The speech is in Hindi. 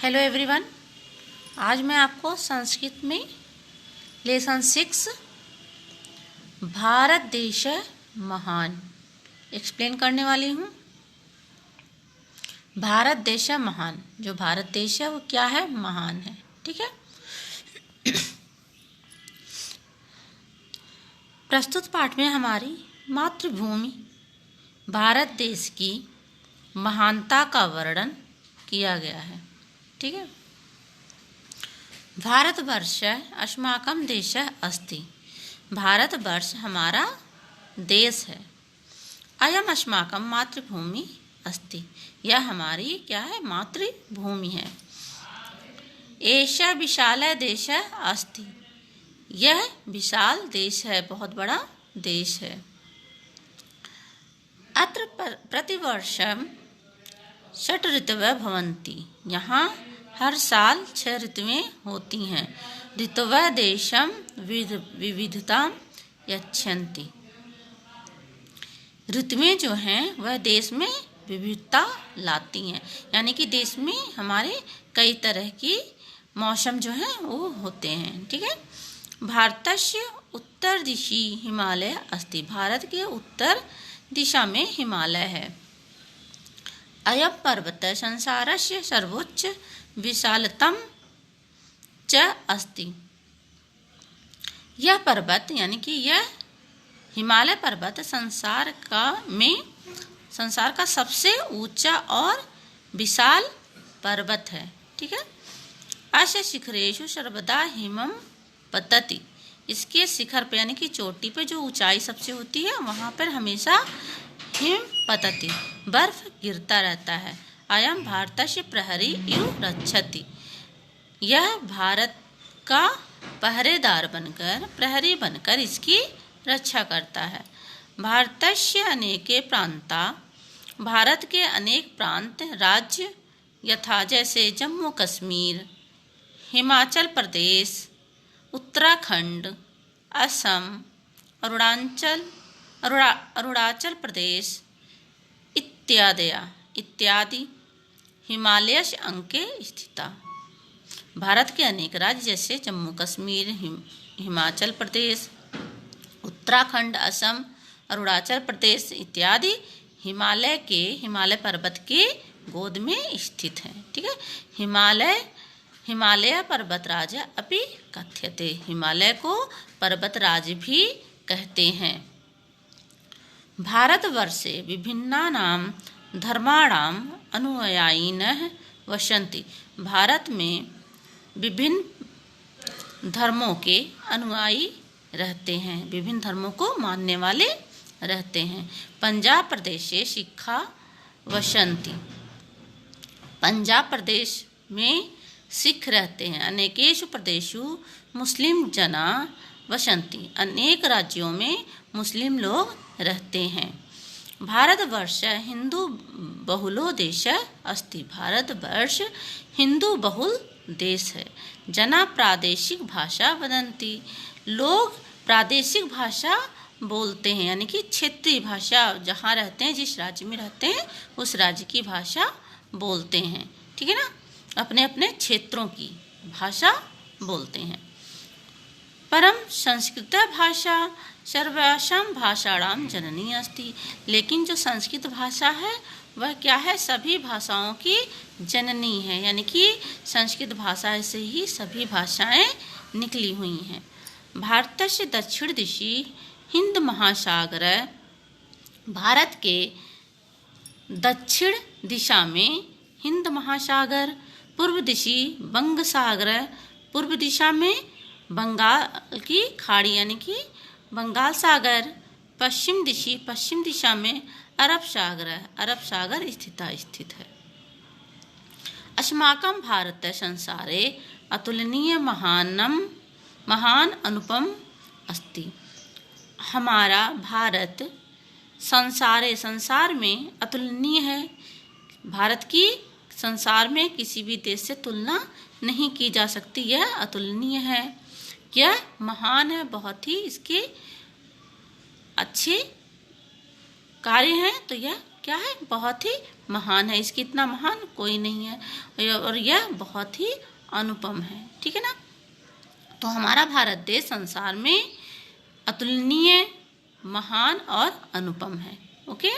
Hello everyone. आज मैं आपको संस्कृत में लेसन 6 भारत देश महान एक्सप्लेन करने वाली हूँ। भारत देश महान, जो भारत देश है वो क्या है? महान है। ठीक है। प्रस्तुत पाठ में हमारी मातृभूमि भारत देश की महानता का वर्णन किया गया है। ठीक है। भारतवर्ष अस्माकं देश अस्ति। भारतवर्ष हमारा देश है। अयम अस्माकं मातृभूमि अस्ति। यह हमारी क्या है? मातृभूमि है। एषा विशाल देश अस्ति। यह विशाल देश है, बहुत बड़ा देश है। अत्र प्रतिवर्षं 6 ऋतवः भवन्ति। यहाँ हर साल 6 ऋतुएं होती हैं। ऋतवः देशं विविधतां यच्छन्ति। ऋतुएं जो हैं वह देश में विविधता लाती हैं, यानी कि देश में हमारे कई तरह की मौसम जो हैं वो होते हैं। ठीक है। भारतस्य उत्तर दिशि हिमालय अस्ति। भारत के उत्तर दिशा में हिमालय है। अयं पर्वत संसारस्य सर्वोच्च विशालतम च अस्ति। यह पर्वत यानी कि यह हिमालय पर्वत संसार का सबसे ऊंचा और विशाल पर्वत है। ठीक है। अस्य शिखरेषु सर्वदा हिमं पतति। इसके शिखर पे यानी कि चोटी पे जो ऊंचाई सबसे होती है वहाँ पर हमेशा हिम पतति, बर्फ गिरता रहता है। अयम भारतस्य प्रहरी इव रक्षति। यह भारत का पहरेदार बनकर, प्रहरी बनकर इसकी रक्षा करता है। भारतस्य अनेके प्रांता। भारत के अनेक प्रांत राज्य यथा जैसे जम्मू कश्मीर, हिमाचल प्रदेश, उत्तराखंड, असम, अरुणाचल प्रदेश इत्यादि हिमालय से अंके स्थिता। भारत के अनेक राज्य जैसे जम्मू कश्मीर, हिमाचल प्रदेश, उत्तराखंड, असम, अरुणाचल प्रदेश इत्यादि हिमालय पर्वत के गोद में स्थित हैं। ठीक है। हिमालय पर्वतराज अपि कथ्यते। हिमालय को पर्वतराज भी कहते हैं। भारतवर्षे विभिन्नानां धर्माणाम् अनुयायिनः वसन्ति। भारत में विभिन्न धर्मों के अनुयायी रहते हैं, विभिन्न धर्मों को मानने वाले रहते हैं। पंजाब प्रदेशे सिक्खा वसन्ति। पंजाब प्रदेश में सिख रहते हैं। अनेकेषु प्रदेशु मुस्लिम जना वसन्ति। अनेक राज्यों में मुस्लिम लोग रहते हैं। भारतवर्ष हिंदू बहुलो देश अस्ति। भारतवर्ष हिंदू बहुल देश है। जना प्रादेशिक भाषा वदन्ति। लोग प्रादेशिक भाषा बोलते हैं, यानी कि क्षेत्रीय भाषा, जहाँ रहते हैं, जिस राज्य में रहते हैं उस राज्य की भाषा बोलते हैं। ठीक है ना। अपने अपने क्षेत्रों की भाषा बोलते हैं। परम संस्कृत भाषा सर्वासां भाषाणां जननी अस्ति। लेकिन जो संस्कृत भाषा है वह क्या है? सभी भाषाओं की जननी है, यानी कि संस्कृत भाषा से ही सभी भाषाएं निकली हुई हैं। भारतस्य दक्षिण दिशि हिंद महासागर। भारत के दक्षिण दिशा में हिंद महासागर, पूर्व दिशि बंग सागर, पूर्व दिशा में बंगाल की खाड़ी यानी कि बंगाल सागर, पश्चिम दिशा में अरब सागर स्थित है। अस्माकं भारत संसारे अतुलनीय महान अनुपम अस्ति। हमारा भारत संसार में अतुलनीय है। भारत की संसार में किसी भी देश से तुलना नहीं की जा सकती। यह अतुलनीय है, यह महान है, बहुत ही इसके अच्छे कार्य हैं, तो यह क्या है? बहुत ही महान है, इसकी इतना महान कोई नहीं है और यह बहुत ही अनुपम है। ठीक है ना। तो हमारा भारत देश संसार में अतुलनीय, महान और अनुपम है। ओके।